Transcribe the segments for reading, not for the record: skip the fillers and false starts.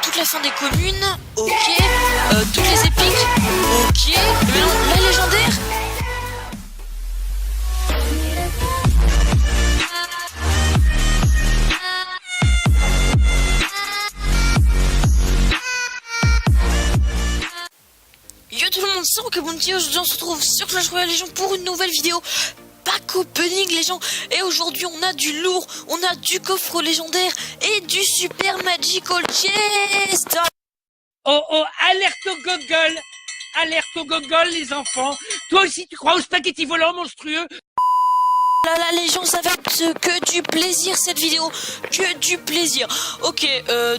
toute la fin des communes, ok, toutes les épiques, ok, mais non, la légendaire. Yo tout le monde, c'est Rokabounty, aujourd'hui on se retrouve sur Clash Royale les gens pour une nouvelle vidéo pack opening les gens. Et aujourd'hui on a du lourd, on a du coffre légendaire et du super magical chest. Oh oh, alerte au gogol les enfants. Toi aussi tu crois au spaghetti volant monstrueux? Là les gens, ça va être que du plaisir cette vidéo, que du plaisir. Ok,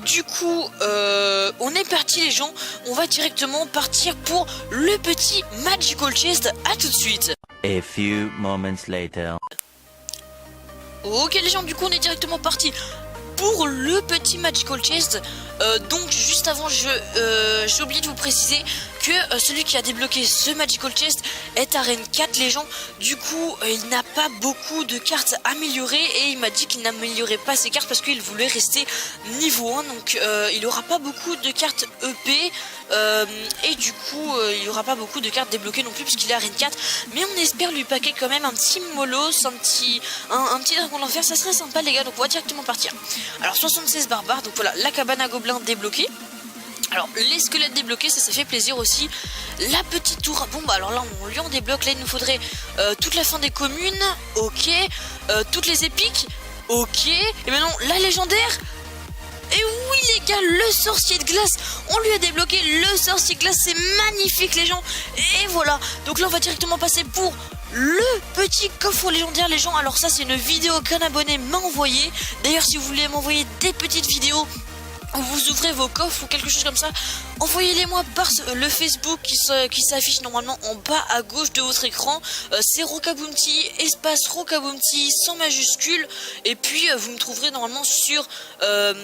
du coup on est parti les gens, on va directement partir pour le petit magical chest. À tout de suite. A few moments later. Ok les gens, du coup on est directement parti pour le petit magical chest. Donc juste avant j'ai oublié de vous préciser que celui qui a débloqué ce magical chest est arène 4 les gens. Du coup il n'a pas beaucoup de cartes améliorées et il m'a dit qu'il n'améliorait pas ses cartes parce qu'il voulait rester niveau 1. Donc il n'aura pas beaucoup de cartes EP et du coup il n'y aura pas beaucoup de cartes débloquées non plus puisqu'il est arène 4. Mais on espère lui paquer quand même un petit molos, un petit dragon d'enfer, ça serait sympa les gars. Donc on va directement partir. Alors 76 barbares, donc voilà la cabane à gobelins débloquée. Alors les squelettes débloqués, ça fait plaisir aussi. La petite tour, bon bah alors là on lui en débloque. Là il nous faudrait toute la fin des communes, ok, toutes les épiques, ok. Et maintenant la légendaire. Et oui les gars, le sorcier de glace, on lui a débloqué le sorcier de glace, c'est magnifique les gens. Et voilà, donc là on va directement passer pour le petit coffre légendaire les gens. Alors ça c'est une vidéo qu'un abonné m'a envoyé. D'ailleurs si vous voulez m'envoyer des petites vidéos où vous ouvrez vos coffres ou quelque chose comme ça, envoyez-les moi par le Facebook qui s'affiche normalement en bas à gauche de votre écran. C'est Rokabounty, espace Rokabounty sans majuscule. Et puis vous me trouverez normalement sur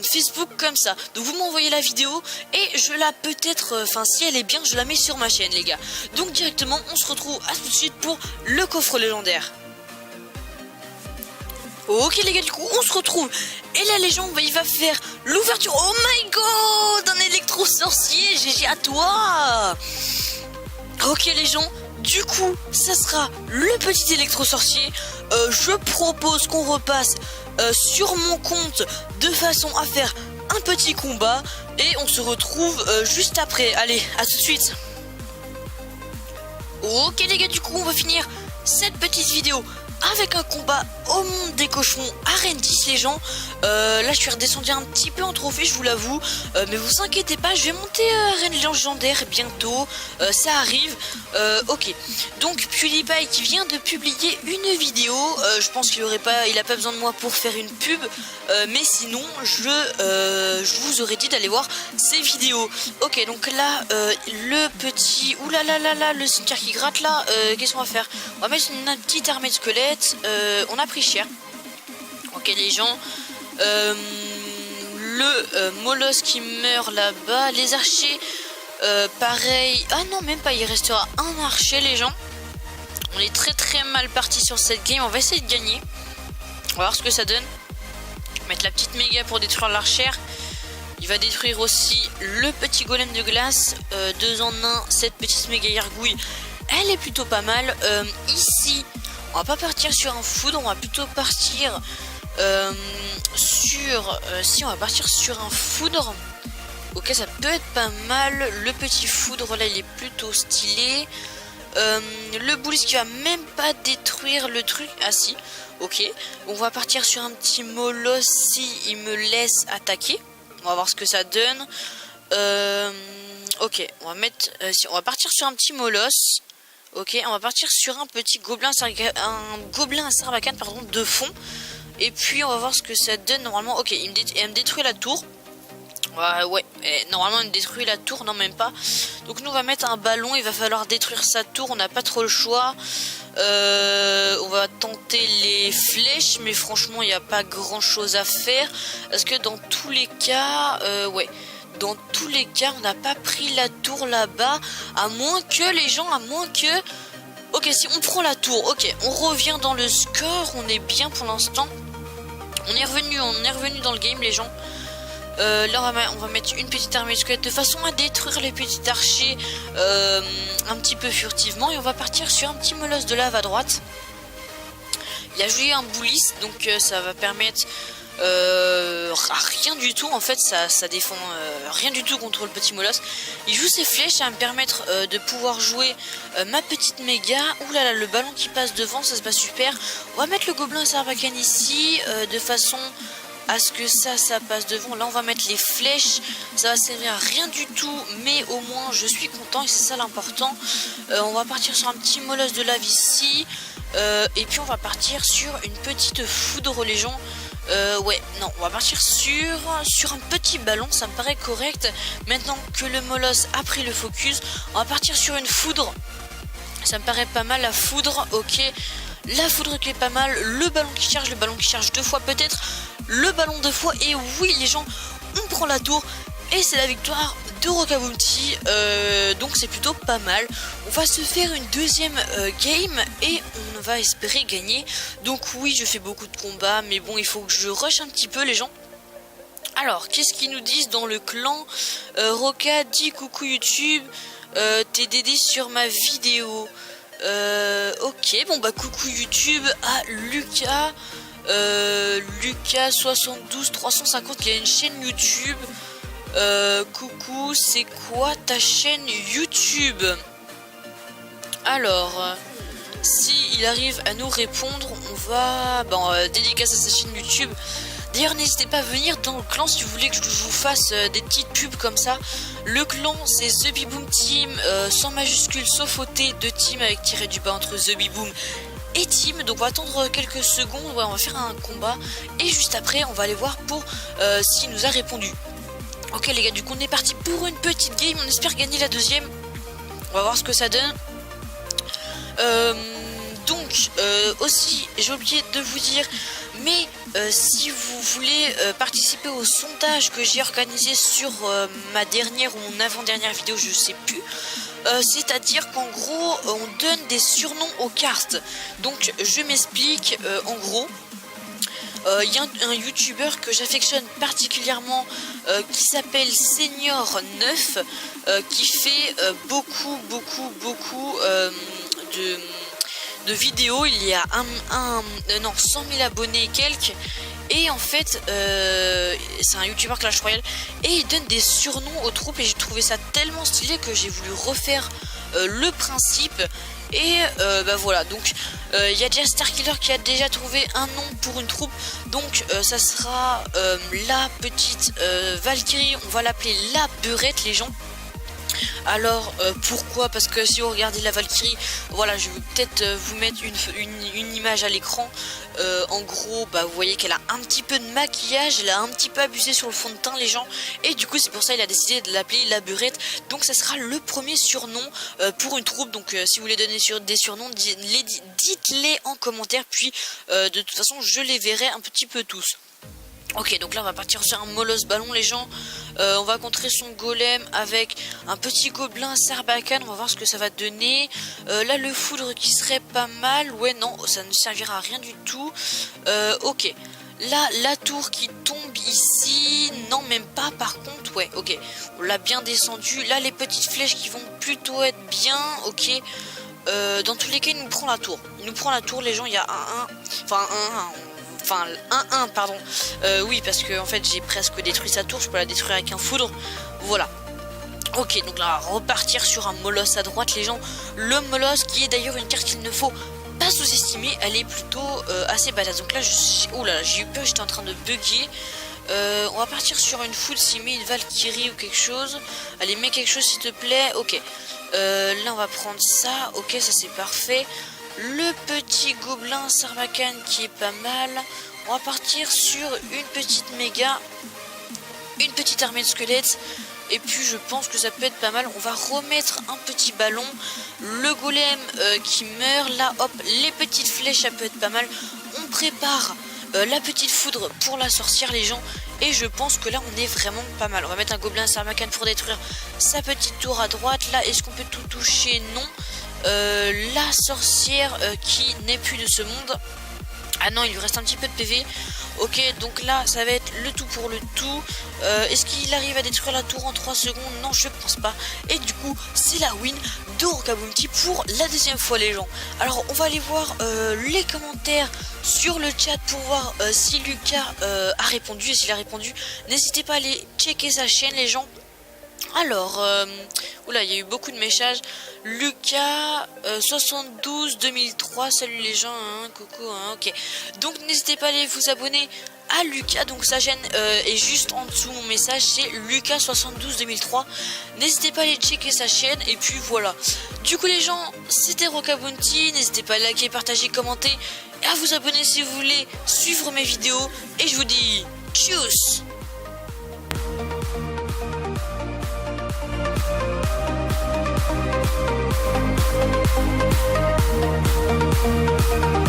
Facebook comme ça. Donc vous m'envoyez la vidéo et je la peut-être, enfin si elle est bien, je la mets sur ma chaîne les gars. Donc directement on se retrouve à tout de suite pour le coffre légendaire. Ok les gars, du coup on se retrouve. Et là les gens, bah, il va faire l'ouverture. Oh my god, un électro sorcier, GG à toi. Ok les gens, du coup ça sera le petit électro sorcier. Je propose qu'on repasse sur mon compte de façon à faire un petit combat. Et on se retrouve juste après. Allez, à tout de suite. Ok les gars, du coup on va finir cette petite vidéo avec un combat au monde des cochons arène 10 les gens. Là je suis redescendu un petit peu en trophée, je vous l'avoue, mais vous inquiétez pas, je vais monter arène légendaire bientôt, ça arrive. Ok, donc PewDiePie qui vient de publier une vidéo, je pense qu'il a pas besoin de moi pour faire une pub, mais sinon je vous aurais dit d'aller voir ses vidéos. Ok, donc là le petit, oulalalala, le cimetière qui gratte là, qu'est-ce qu'on va faire? On va mettre une petite armée de squelettes. On a pris cher. Ok les gens, le molosse qui meurt là-bas, les archers pareil. Ah non même pas, il restera un archer les gens. On est très mal parti sur cette game. On va essayer de gagner, on va voir ce que ça donne. Mettre la petite méga pour détruire l'archère. Il va détruire aussi le petit golem de glace, 2 en 1. Cette petite méga gargouille, elle est plutôt pas mal. Ici on va pas partir sur un foudre, on va plutôt partir si on va partir sur un foudre. Ok, ça peut être pas mal. Le petit foudre là il est plutôt stylé. Le boulis qui va même pas détruire le truc. Ah si, ok. On va partir sur un petit molosse si il me laisse attaquer. On va voir ce que ça donne. Ok, on va mettre on va partir sur un petit molosse. Ok, on va partir sur un petit gobelin à sarbacane pardon, de fond. Et puis on va voir ce que ça donne normalement. Ok, il me détruit la tour. Ouais, normalement il me détruit la tour, non même pas. Donc nous on va mettre un ballon, il va falloir détruire sa tour, on n'a pas trop le choix. On va tenter les flèches, mais franchement il n'y a pas grand chose à faire. Parce que dans tous les cas, dans tous les cas, on n'a pas pris la tour là-bas. À moins que les gens, ok, si on prend la tour, ok, on revient dans le score, on est bien pour l'instant. On est revenu dans le game les gens. Là on va mettre une petite armée de squelettes de façon à détruire les petits archers un petit peu furtivement. Et on va partir sur un petit molosse de lave à droite. Il a joué un bouliste, donc ça va permettre rien du tout. En fait ça défend rien du tout contre le petit molosse. Il joue ses flèches, ça va me permettre de pouvoir jouer ma petite méga. Ouh là là, le ballon qui passe devant, ça se passe super. On va mettre le gobelin sarbacane ici de façon à ce que ça passe devant. Là on va mettre les flèches, ça va servir à rien du tout, mais au moins je suis content et c'est ça l'important. On va partir sur un petit molosse de lave ici, et puis on va partir sur une petite foudre les gens. Ouais, non, on va partir sur un petit ballon, ça me paraît correct. Maintenant que le molosse a pris le focus, on va partir sur une foudre. Ça me paraît pas mal, la foudre, ok. La foudre qui est pas mal, le ballon qui charge 2 fois peut-être, le ballon 2 fois, et oui les gens, on prend la tour, et c'est la victoire de Rokabounty, donc c'est plutôt pas mal. On va se faire une deuxième game, et on va espérer gagner. Donc oui, je fais beaucoup de combats, mais bon, il faut que je rush un petit peu les gens. Alors, qu'est-ce qu'ils nous disent dans le clan? Roka dit coucou YouTube, t'es dédé sur ma vidéo. Ok, bon bah coucou YouTube à Lucas, Lucas 72 350 qui a une chaîne YouTube. Coucou, c'est quoi ta chaîne YouTube? Alors, si il arrive à nous répondre, on va dédicace à sa chaîne YouTube. D'ailleurs, n'hésitez pas à venir dans le clan si vous voulez que je vous fasse des petites pubs comme ça. Le clan, c'est The Biboom Team, sans majuscule, sauf au T, de team avec tiré du bas entre The Biboom et Team. Donc on va attendre quelques secondes, ouais, on va faire un combat. Et juste après, on va aller voir pour s'il nous a répondu. Ok les gars, du coup on est parti pour une petite game, on espère gagner la deuxième. On va voir ce que ça donne. Donc aussi j'ai oublié de vous dire, mais si vous voulez participer au sondage que j'ai organisé sur ma dernière ou mon avant-dernière vidéo, je sais plus, c'est-à-dire qu'en gros on donne des surnoms aux cartes. Donc je m'explique, en gros il y a un youtubeur que j'affectionne particulièrement qui s'appelle Senior 9 qui fait beaucoup de vidéos. Il y a 100 000 abonnés et quelques. Et en fait c'est un youtubeur Clash Royale et il donne des surnoms aux troupes, et j'ai trouvé ça tellement stylé que j'ai voulu refaire le principe. Et bah voilà, donc il y a déjà Starkiller qui a déjà trouvé un nom pour une troupe. Donc ça sera la petite Valkyrie, on va l'appeler la beurette les gens. Alors pourquoi? Parce que si vous regardez la Valkyrie, voilà, je vais peut-être vous mettre une image à l'écran. En gros, bah, vous voyez qu'elle a un petit peu de maquillage, elle a un petit peu abusé sur le fond de teint les gens, et du coup c'est pour ça il a décidé de l'appeler la beurette. Donc ça sera le premier surnom pour une troupe. Donc si vous voulez donner des surnoms, dites-les en commentaire, puis de toute façon je les verrai un petit peu tous. Ok, donc là on va partir sur un molosse ballon les gens. On va contrer son golem avec un petit gobelin sarbacane. On va voir ce que ça va donner. Là le foudre qui serait pas mal. Ouais non, ça ne servira à rien du tout. Ok, là la tour qui tombe ici. Non même pas par contre. Ouais ok, on l'a bien descendu. Là les petites flèches qui vont plutôt être bien. Ok, dans tous les cas il nous prend la tour. Il nous prend la tour les gens. Il y a un 1-1 pardon, oui parce que en fait j'ai presque détruit sa tour, je peux la détruire avec un foudre, voilà. Ok, donc là on va repartir sur un molosse à droite les gens, le molosse qui est d'ailleurs une carte qu'il ne faut pas sous-estimer, elle est plutôt assez badass. Donc là j'ai eu peur, j'étais en train de bugger. On va partir sur une foudre, s'il met une Valkyrie ou quelque chose. Allez, mets quelque chose s'il te plaît. Ok, là on va prendre ça, ok ça c'est parfait. Le petit gobelin sarbacane qui est pas mal. On va partir sur une petite méga, une petite armée de squelettes, et puis je pense que ça peut être pas mal. On va remettre un petit ballon, le golem qui meurt. Là hop, les petites flèches ça peut être pas mal. On prépare la petite foudre pour la sorcière les gens, et je pense que là on est vraiment pas mal. On va mettre un gobelin sarbacane pour détruire sa petite tour à droite. Là est-ce qu'on peut tout toucher? Non. La sorcière qui n'est plus de ce monde. Ah non, il lui reste un petit peu de PV. Ok, donc là ça va être le tout pour le tout. Est-ce qu'il arrive à détruire la tour en 3 secondes? Non, je pense pas. Et du coup c'est la win de Rokabounty pour la deuxième fois les gens. Alors on va aller voir les commentaires sur le chat pour voir si Lucas a répondu. Et s'il a répondu, n'hésitez pas à aller checker sa chaîne les gens. Alors, oula, il y a eu beaucoup de messages. Lucas 72 2003, salut les gens, hein, coucou, hein, ok. Donc n'hésitez pas à aller vous abonner à Lucas, donc sa chaîne est juste en dessous mon message, c'est Lucas 72 2003. N'hésitez pas à aller checker sa chaîne et puis voilà. Du coup les gens, c'était Rokabounty, n'hésitez pas à liker, partager, commenter et à vous abonner si vous voulez suivre mes vidéos. Et je vous dis tchuss. Thank you.